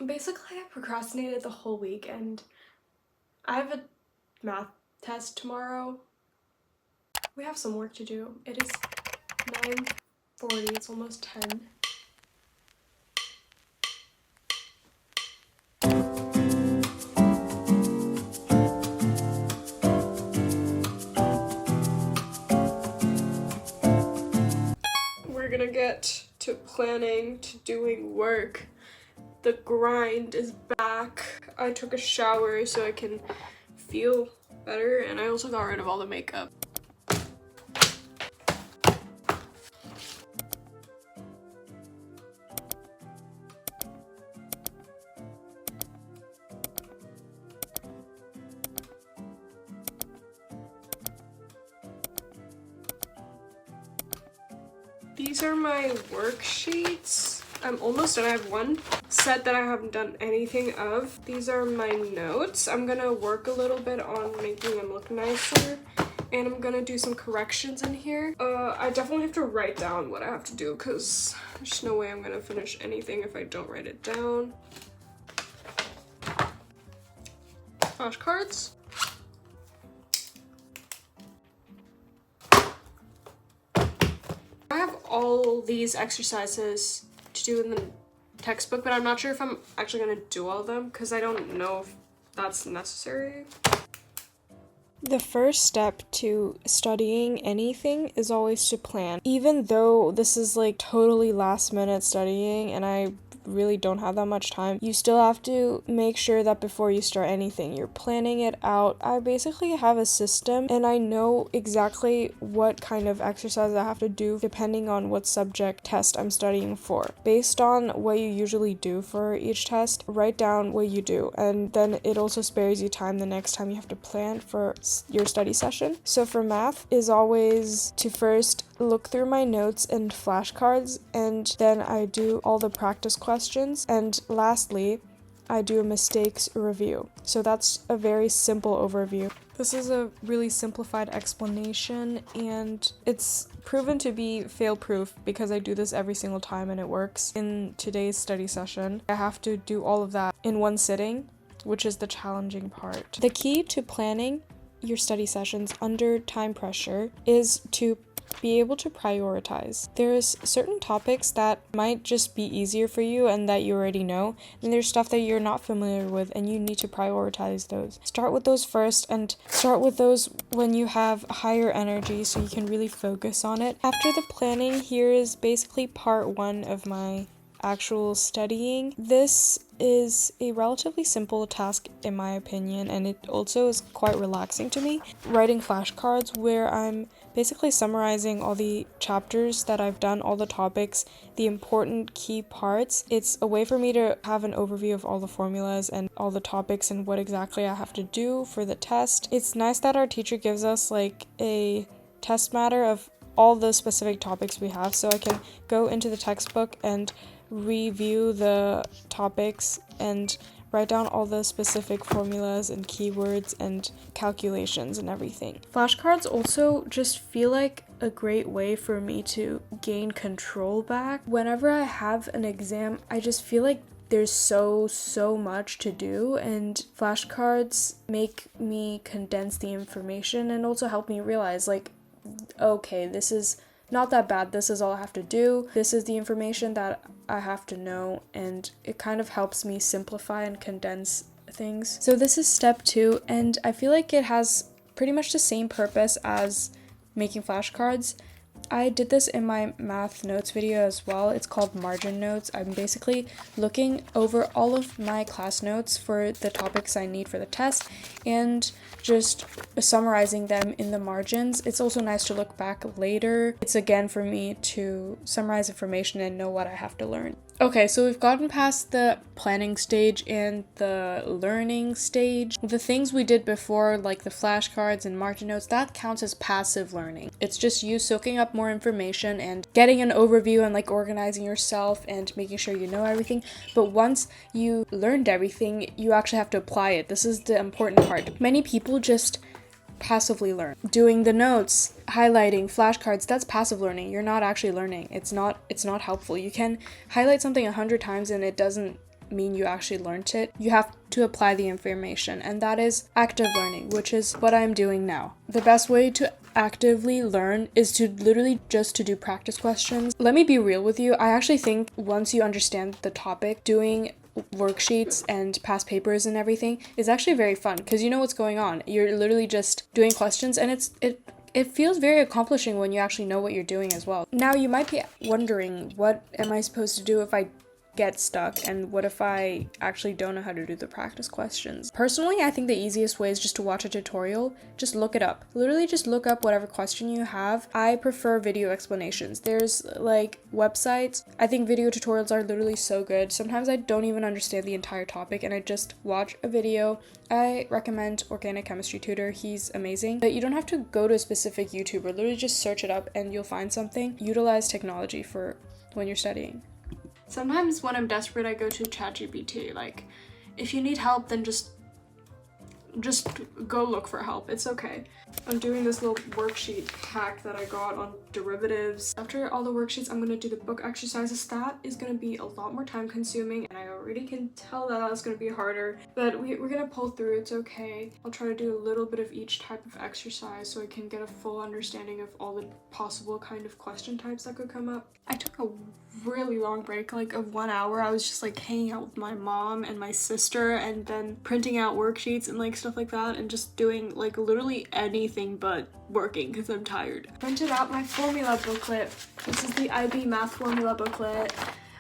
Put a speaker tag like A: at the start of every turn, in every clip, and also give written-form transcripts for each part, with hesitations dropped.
A: Basically, I procrastinated the whole week and I have a math test tomorrow. We have some work to do. It is 9:40, it's almost 10. We're gonna get to planning, to doing work. The grind is back. I took a shower so I can feel better, and I also got rid of all the makeup. These are my worksheets. I'm almost done. I have one set that I haven't done anything of. These are my notes. I'm gonna work a little bit on making them look nicer, and I'm gonna do some corrections in here. I definitely have to write down what I have to do because there's no way I'm gonna finish anything if I don't write it down. Flashcards. I have all these exercises to do in the textbook, but I'm not sure if I'm actually gonna do all of them because I don't know if that's necessary. The first step to studying anything is always to plan. Even though this is like totally last minute studying and I really don't have that much time, you still have to make sure that before you start anything, you're planning it out. I basically have a system and I know exactly what kind of exercise I have to do depending on what subject test I'm studying for. Based on what you usually do for each test, write down what you do, and then it also spares you time the next time you have to plan for your study session. So for math is always to first look through my notes and flashcards, and then I do all the practice questions, and lastly I do a mistakes review. So that's a very simple overview. This is a really simplified explanation and it's proven to be fail-proof because I do this every single time and it works. In today's study session, I have to do all of that in one sitting, which is the challenging part. The key to planning your study sessions under time pressure is to be able to prioritize. There's certain topics that might just be easier for you and that you already know, and there's stuff that you're not familiar with and you need to prioritize those. Start with those first and start with those when you have higher energy so you can really focus on it. After the planning, here is basically part one of my actual studying. This is a relatively simple task in my opinion, and it also is quite relaxing to me. Writing flashcards where I'm basically summarizing all the chapters that I've done, all the topics, the important key parts. It's a way for me to have an overview of all the formulas and all the topics and what exactly I have to do for the test. It's nice that our teacher gives us like a test matter of all the specific topics we have, so I can go into the textbook and review the topics and write down all the specific formulas and keywords and calculations and everything. Flashcards also just feel like a great way for me to gain control back. Whenever I have an exam, I just feel like there's so much to do, and flashcards make me condense the information and also help me realize like, okay, this is not that bad, this is all I have to do, this is the information that I have to know, and it kind of helps me simplify and condense things. So this is step 2, and I feel like it has pretty much the same purpose as making flashcards. I did this in my math notes video as well. It's called margin notes. I'm basically looking over all of my class notes for the topics I need for the test and just summarizing them in the margins. It's also nice to look back later. It's again for me to summarize information and know what I have to learn. Okay, so we've gotten past the planning stage and the learning stage. The things we did before, like the flashcards and margin notes, that counts as passive learning. It's just you soaking up more information and getting an overview and like organizing yourself and making sure you know everything. But once you learned everything, you actually have to apply it. This is the important part. Many people just passively learn. Doing the notes, highlighting, flashcards, that's passive learning. You're not actually learning. It's not helpful. You can highlight something 100 times and it doesn't
B: mean you actually learned it. You have to apply the information, and that is active learning, which is what I'm doing now. The best way to actively learn is to literally just to do practice questions. Let me be real with you. I actually think once you understand the topic, doing worksheets and past papers and everything is actually very fun because you know what's going on. You're literally just doing questions, and it feels very accomplishing when you actually know what you're doing as well. Now you might be wondering, what am I supposed to do if I get stuck, and what if I actually don't know how to do the practice questions? Personally, I think the easiest way is just to watch a tutorial. Just look it up. Literally just look up whatever question you have. I prefer video explanations. There's like websites. I think video tutorials are literally so good. Sometimes I don't even understand the entire topic and I just watch a video. I recommend Organic Chemistry Tutor. He's amazing. But you don't have to go to a specific YouTuber. Literally just search it up and you'll find something. Utilize technology for when you're studying.
A: Sometimes when I'm desperate, I go to ChatGPT. Like, if you need help, then just go look for help. It's okay. I'm doing this little worksheet hack that I got on derivatives. After all the worksheets, I'm gonna do the book exercises. That is gonna be a lot more time consuming, and I already can tell that that's gonna be harder, but we're gonna pull through. It's okay. I'll try to do a little bit of each type of exercise so I can get a full understanding of all the possible kind of question types that could come up. I took a really long break, like of 1 hour. I was just like hanging out with my mom and my sister and then printing out worksheets and like stuff like that and just doing like literally anything but working because I'm tired. Printed out my formula booklet. This is the IB math formula booklet.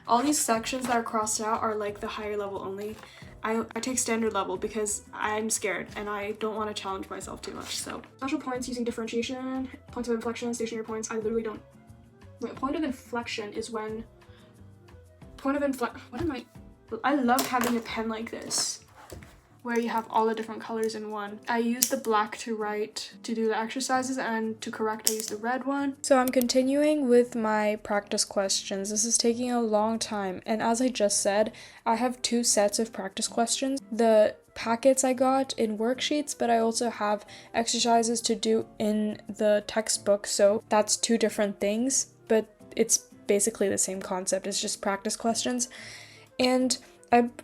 A: All these sections that are crossed out are like the higher level only. I take standard level because I'm scared and I don't want to challenge myself too much. So special points using differentiation, points of inflection, stationary points. I literally don't. Wait, point of inflection is when I love having a pen like this where you have all the different colors in one. I use the black to write to do the exercises, and to correct I use the red one.
B: So I'm continuing with my practice questions. This is taking a long time, and as I just said, I have 2 sets of practice questions. The packets I got in worksheets, but I also have exercises to do in the textbook, so that's 2 different things, but it's basically the same concept. It's just practice questions. And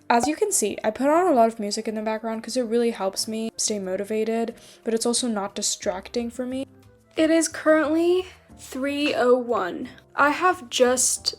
B: as you can see, I put on a lot of music in the background because it really helps me stay motivated, but it's also not distracting for me.
A: It is currently 3:01. I have just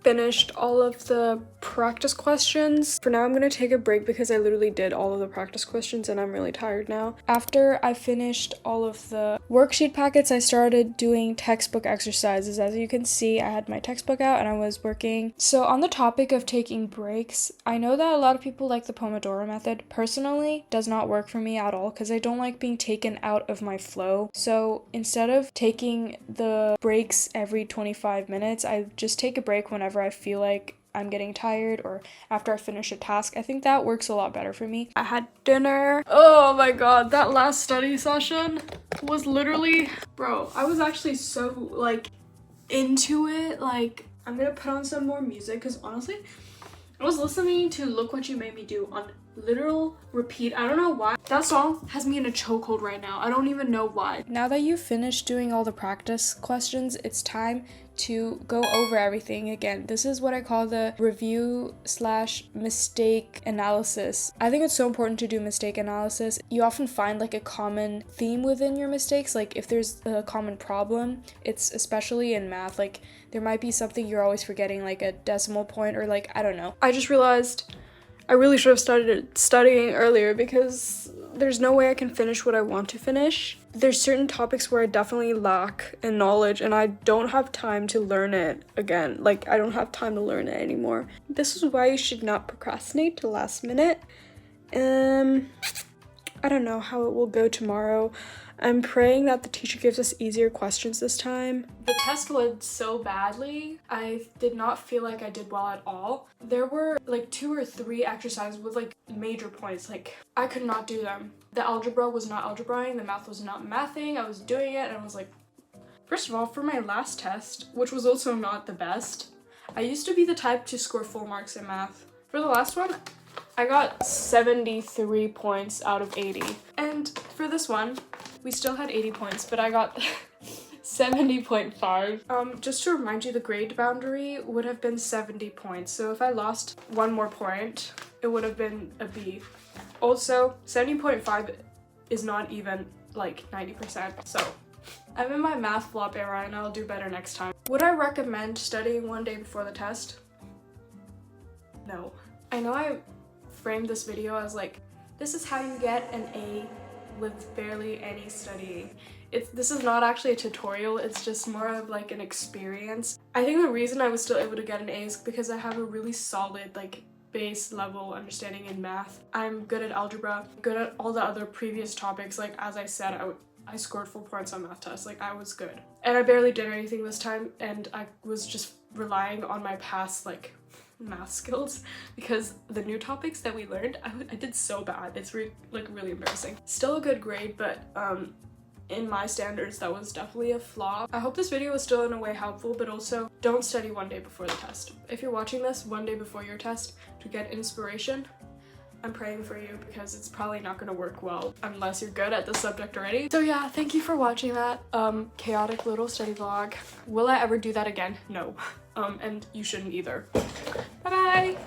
A: finished all of the practice questions. For now, I'm gonna take a break because I literally did all of the practice questions and I'm really tired now. After I finished all of the worksheet packets, I started doing textbook exercises. As you can see, I had my textbook out and I was working. So on the topic of taking breaks, I know that a lot of people like the Pomodoro method. Personally, does not work for me at all because I don't like being taken out of my flow. So instead of taking the breaks every 25 minutes, I just take a break whenever I feel like I'm getting tired or after I finish a task. I think that works a lot better for me. I had dinner. Oh my god, that last study session was literally, bro, I was actually so like into it. Like, I'm gonna put on some more music because honestly, I was listening to Look What You Made Me Do on literal repeat. I don't know why. That song has me in a chokehold right now. I don't even know why.
B: Now that you've finished doing all the practice questions, it's time to go over everything again. This is what I call the review/mistake analysis. I think it's so important to do mistake analysis. You often find like a common theme within your mistakes. Like if there's a common problem, it's especially in math, like there might be something you're always forgetting, like a decimal point or like, I don't know.
A: I just realized I really should have started studying earlier because there's no way I can finish what I want to finish. There's certain topics where I definitely lack in knowledge and I don't have time to learn it again. Like, I don't have time to learn it anymore. This is why you should not procrastinate to last minute. I don't know how it will go tomorrow. I'm praying that the teacher gives us easier questions this time. The test went so badly. I did not feel like I did well at all. There were like 2 or 3 exercises with like major points. Like, I could not do them. The algebra was not algebraing, the math was not mathing. I was doing it and I was like, first of all, for my last test, which was also not the best, I used to be the type to score full marks in math. For the last one, I got 73 points out of 80. And for this one, we still had 80 points, but I got 70.5. Just to remind you, the grade boundary would have been 70 points. So if I lost one more point, it would have been a B. Also, 70.5 is not even like 90%. So I'm in my math flop era and I'll do better next time. Would I recommend studying one day before the test? No. I know I framed this video as like, this is how you get an A with barely any studying. This is not actually a tutorial, it's just more of like an experience. I think the reason I was still able to get an A is because I have a really solid like base level understanding in math. I'm good at algebra, good at all the other previous topics. Like as I said, I scored full points on math tests, like I was good. And I barely did anything this time and I was just relying on my past like math skills because the new topics that we learned, I did so bad. It's really embarrassing. Still a good grade, but in my standards, that was definitely a flop. I hope this video was still in a way helpful, but also don't study one day before the test. If you're watching this one day before your test to get inspiration, I'm praying for you because it's probably not going to work well unless you're good at the subject already. So yeah, thank you for watching that chaotic little study vlog. Will I ever do that again? No. And you shouldn't either. Bye bye!